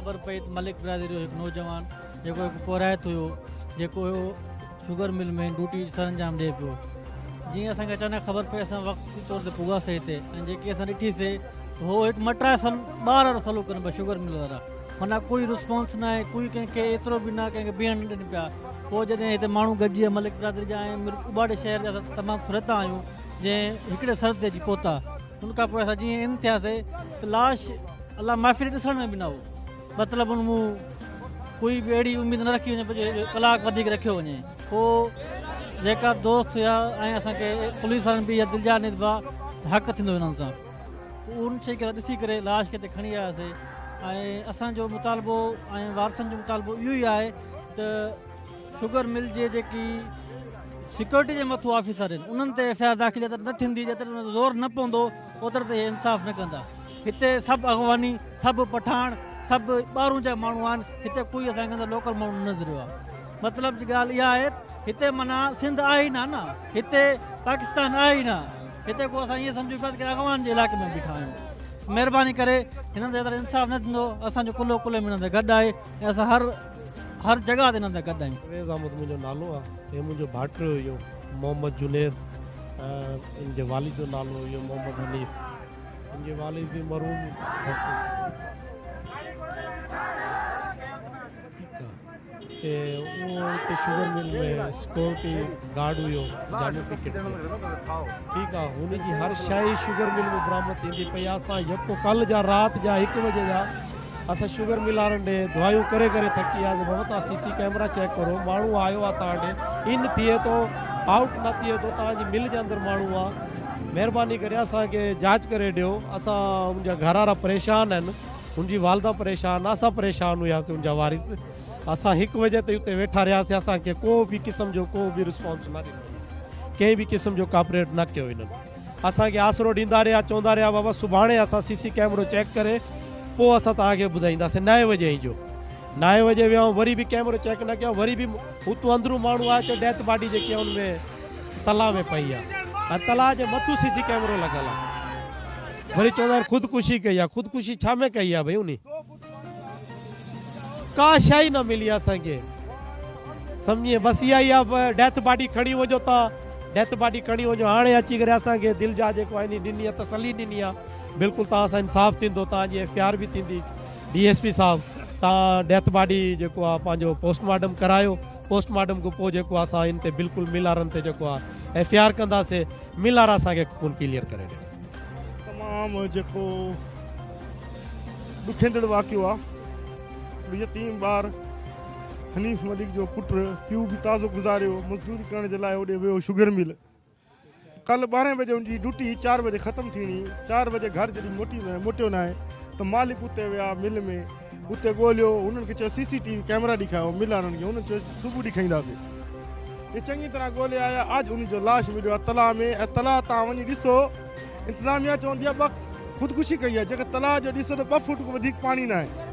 ख़बर पई त मलिक बिरादरी जो हिकु नौजवान जेको हिकु पुरायत हुयो जेको शुगर मिल में ड्यूटी सरंजाम ॾिए पियो। जीअं असांखे अचानक ख़बर पई असां वक़्ती तौर ते पुगासीं हिते ऐं जेके असां ॾिठीसीं त उहो हिकु मटाए ॿार वारो सलूक कनि पिया शुगर मिल वारा। माना कोई रिस्पॉन्स न आहे, कोई कंहिंखे एतिरो बि न कंहिंखे बीहण न ॾियनि पिया। पोइ जॾहिं हिते माण्हू गॾिजी विया मलिक बिरादरी जा ऐं उबाड़े शहर जा असां तमामु फुरता आहियूं जंहिं हिकिड़े सरदे जी पहुता। उन खां पोइ असां जीअं इन थियासीं त लाश अलाह माफ़ी ॾिसण में बि न हो। मतिलबु उन मूं कोई बि अहिड़ी उमेदु न रखी वञे कलाक वधीक रखियो वञे। पोइ जेका दोस्त हुआ ऐं असांखे पुलिस वारनि बि इहा दिलजा निदबा हक़ थींदो हिननि सां। उन शइ खे ॾिसी करे लाश खे हिते खणी आयासीं ऐं असांजो मुतालबो ऐं वारसनि जो मुतालबो इहो ई आहे त शुगर मिल जे जेकी सिक्योरिटी जे मथां ऑफिसर आहिनि उन्हनि ते एफ आई आर दाख़िल जेतिरे न थींदी जेतिरे ज़ोर न पवंदो ओतिरे ते इंसाफ़ न कंदा। हिते सभु अॻवानी सभु पठाण सभु ॿाहिरूं जा माण्हू आहिनि, हिते कोई असांखे अंदरि लोकल माण्हू न नज़रियो आहे। मतिलबु जी ॻाल्हि इहा आहे हिते माना सिंध आहे ई न हिते पाकिस्तान आहे ई न। हिते को असां ईअं सम्झूं पिया की अॻवान जे इलाइक़े में बीठा आहियूं। महिरबानी करे हिननि ते इंसाफ़ न थींदो असांजो कुल्लो कुल्ले में हिननि ते गॾु आहे ऐं असां हर जॻह ते हिननि ते गॾु आहियूं। परवेज़ अहमद मुंहिंजो नालो आहे, हे मुंहिंजो भाइटो हुयो मोहम्मद जुनेद, इन जे वालिद जो नालो हुयो मोहम्मद हनीफ़। इन जे वालिद बि मरूम वो शुगर मिल में सिक्योरिटी गार्ड हुयो जानो टिकट ठीक है। हुनजी हर शइ शुगर मिल में बरामद थींदी पई। असां यको कल जा रात जा 1 बजे जा असां शुगर मिल वारनि ॾे दुआयूं करे करे थकी वियासीं। बाबा तव्हां CC कैमरा चेक करो, माण्हू आयो आहे तव्हां ॾे, इन थिए थो आउट न थिए थो, तव्हांजी मिल जे अंदरि माण्हू आहे, महिरबानी करे असांखे जांच करे ॾियो। असां मुंहिंजा घर वारा परेशान आहिनि, मुंहिंजी वालदा परेशान, असां परेशान हुआसीं, मुंहिंजा वारिस। असां 1 बजे ते उते वेठा रहियासीं, असांखे को बि क़िस्म जो को बि रिस्पॉन्स न ॾिनो, कंहिं बि क़िस्म जो कॉपरेट न कयो हिननि। असांखे आसरो ॾींदा रहिया, चवंदा रहिया बाबा सुभाणे असां CC कैमरो चेक करे पोइ असां तव्हांखे ॿुधाईंदासीं। 9 बजे जो 9 बजे वियाऊं, वरी बि कैमरो चेक न कयूं, वरी बि हुतूं अंदरूं माण्हू आहे त डेथ बॉडी जेकी आहे उनमें तलाउ में पई आहे ऐं तलाउ जे मथां CC कैमरो लॻल आहे। वरी चवंदा आहिनि ख़ुदकुशी कई आहे। ख़ुदकुशी छा में कई आहे भई? उन का शइ न मिली असांखे, सम्झे बसि इहा ई आहे डेथ बॉडी खणी वञो, तव्हां डेथ बॉडी खणी वञो। हाणे अची करे असांखे दिलि जा जेको आहे ॾिनी आहे, तसली ॾिनी आहे, बिल्कुलु तव्हां सां इंसाफ़ थींदो, तव्हांजी FIR बि थींदी। DSP साहब तव्हां डेथ बॉडी जेको आहे पंहिंजो पोस्टमार्टम करायो, पोस्टमार्टम खां पोइ जेको असां इन ते बिल्कुलु मिल वारनि ते जेको आहे FIR कंदासीं। मिल वारा असांखे खून क्लियर करे ॾियो। तमामु जेको ॾुखंदड़ वाक़ियो आहे, यतीम ॿार हनीफ़ मलिक जो पुटु पीउ बि ताज़ो गुज़ारियो, मज़दूरी करण जे लाइ होॾे वियो शुगर मिल। कल 12 बजे उनजी ड्यूटी 4 बजे ख़तमु थींदी, 4 बजे घर जॾहिं मोटियो न आहे त मालिक उते विया मिल में, उते ॻोल्हियो, हुननि खे चयो CCTV कैमरा ॾेखारियो मिल वारनि खे, हुननि चयो सुबुह ॾेखारींदासीं। ये चङी तरह ॻोल्हे आया, अॼु उनजो लाश मिलियो आहे तलाउ में। ऐं तलाउ तव्हां वञी ॾिसो, इंतिज़ामिया चवंदी आहे ख़ुदकुशी कई आहे, जेका तलाउ जो ॾिसो त 2 फुट खां वधीक पाणी न आहे।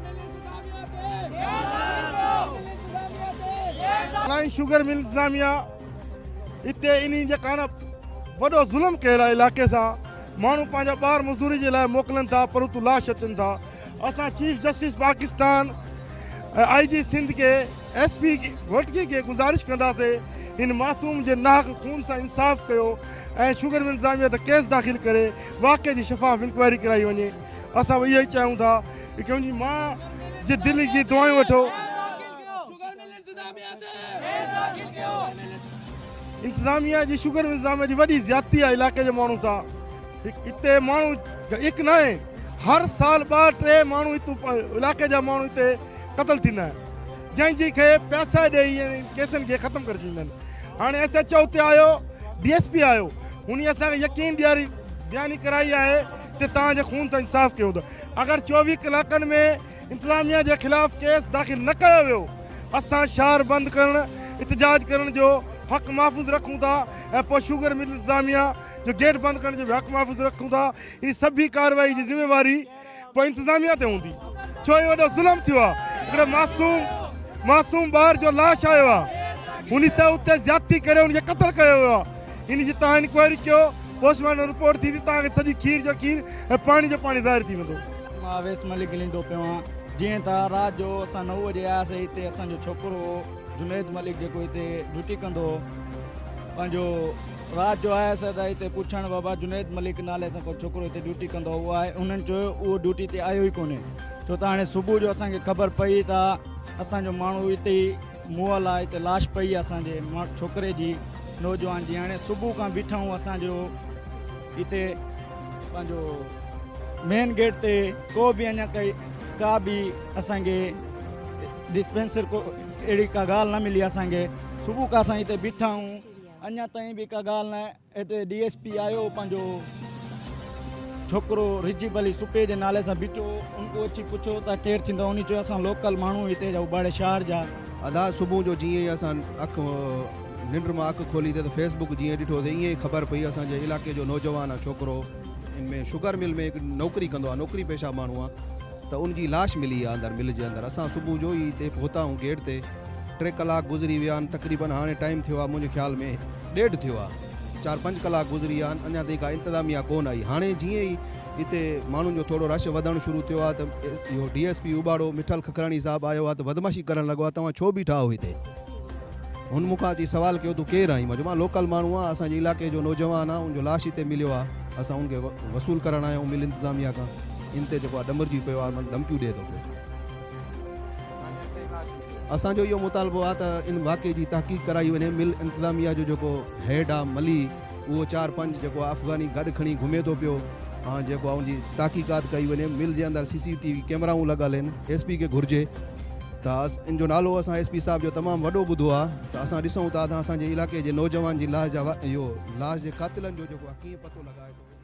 शुगर मिल इंतिज़ामिया हिते इन जेका न वॾो ज़ुल्म कयल आहे इलाइक़े सां। माण्हू पंहिंजा ॿार मज़दूरी जे लाइ मोकिलनि था, पर उतूं लाश अचनि था। असां chief justice Pakistan IG Sindh के SP घोटकी के गुज़ारिश कंदासीं इन मासूम जे नाहक खून सां इंसाफ़ कयो ऐं शुगर मिल इंतिज़ामिया ते केस दाख़िल करे वाक़े जी शफ़ाफ़ इंक्वायरी कराई वञे। असां इहो ई चाहियूं था कि उनजी माउ जे दिलि जी दुआयूं वठो। इंतिज़ामिया जी शुगर इंतिज़ामिया जी वॾी ज़्यादती आहे इलाइक़े जे माण्हू सां। हिते माण्हू हिकु न आहे, हर साल 2-3 माण्हू हितूं इलाइक़े जा माण्हू हिते क़तल थींदा आहिनि, जंहिंजी खे पैसा ॾेई केसनि खे ख़तमु करे छॾींदा आहिनि। हाणे SHO उते आयो, DSP आयो, हुन असांखे यकीन ॾियारी बयानी कराई आहे त तव्हांजे खून सां इंसाफ़ कयो। अगरि 24 कलाकनि में इंतिज़ामिया जे ख़िलाफ़ केस दाख़िल न कयो वियो, असां शहर बंदि करणु, इतिजाज करण जो हक़ महफ़ूज़ रखूं था ऐं पोइ शुगर मिल इंतिज़ामिया जो गेट बंदि करण जो बि हक़ महफ़ूज़ रखूं था। इन सभी कार्रवाई जी ज़िम्मेवारी पोइ इंतिज़ामिया ते हूंदी, छो ही वॾो ज़ुल्म थियो आहे। हिकिड़े मासूम ॿार जो लाश आयो आहे, हुन ते उते ज़्यादती करे हुनखे क़तल कयो वियो आहे। इन जी तव्हां इंक्वायरी कयो, पोस्टमार्टम रिपोर्ट थींदी, तव्हांखे सॼी खीर जो खीर ऐं पाणी जो पाणी ज़ाहिर थी वेंदो। मां अवैस मलिक ॻाल्हाईंदो पियो आहियां। जीअं त राति जो असां 9 बजे आयासीं हिते असांजो छोकिरो जुनैद मलिक जेको हिते ड्यूटी कंदो पंहिंजो राति जो आयासीं त हिते पुछणु बाबा जुनैद मलिक नाले सां को छोकिरो हिते ड्यूटी कंदो उहो आहे उन्हनि चयो उहो ड्यूटी ते आयो ई कोन्हे छो त हाणे सुबुह जो असांखे ख़बर पई त असांजो माण्हू हिते ई मुअल आहे हिते लाश पई आहे असांजे छोकिरे जी नौजवान जी हाणे सुबुह खां बीठा आहियूं असांजो हिते पंहिंजो मेन गेट ते को बि अञा का बि असांखे डिस्पेंसर को अहिड़ी का ॻाल्हि न मिली असांखे सुबुह खां असां हिते बीठा आहियूं अञा ताईं बि का ॻाल्हि न हिते DSP आयो पंहिंजो छोकिरो रिजीब अली सुपे जे नाले सां बीठो उनको अची पुछो त केरु थींदो उन चयो असां लोकल माण्हू हिते जा उबाड़े शहर जा अदा सुबुह जो जीअं ई असां निंड मां अखि खोली त फेसबुक जीअं ॾिठो त ईअं ई ख़बर पई असांजे इलाइक़े जो नौजवान आहे छोकिरो इन में शुगर मिल में हिकु नौकिरी कंदो आहे नौकिरी पेशा माण्हू आहे त उनजी लाश मिली आहे अंदरि मिल जे अंदरि असां सुबुह जो ई हिते पहुता आहियूं गेट ते 3 कलाक गुज़री विया आहिनि तक़रीबन हाणे टाइम थियो आहे मुंहिंजे ख़्याल में 1:30 थियो आहे 4-5 कलाक गुज़री विया आहिनि अञा ताईं का इंतिज़ामिया कोन आई हाणे जीअं ई हिते माण्हुनि जो थोरो रश वधणु शुरू थियो आहे त इहो DSP उबाड़ो मिठल खखराणी साहिबु आयो आहे त बदमाशी करणु लॻो आहे तव्हां छो बीठा आहियो हिते हुन मूंखां अची सुवाल कयो तूं केरु आहीं मां लोकल माण्हू आहे असांजे इलाइक़े जो नौजवान आहे उनजो लाश हिते मिलियो आहे असां उनखे वसूल करणु आया आहियूं मिल इंतिज़ामिया खां इन ते जेको आहे डंबरजी पियो आहे धमकियूं ॾिए थो पियो असांजो इहो मुतालबो आहे त इन वाक़े जी तहक़ीक़ कराई वञे मिल इंतिज़ामिया जो जेको हेड आहे मली उहो 4-5 जेको आहे अफ़गानी गॾु खणी घुमे थो पियो जेको आहे उनजी तहक़ीक़ात कई वञे मिल जे अंदरि CCTV कैमराऊं लॻल आहिनि SP खे घुरिजे त इन जो नालो असां SP साहिब जो तमामु वॾो ॿुधो आहे त असां ॾिसूं था त असांजे इलाइक़े जे नौजवान जी लाश जा इहो लाश जे क़ातिलनि जो जेको आहे कीअं पतो लॻाए थो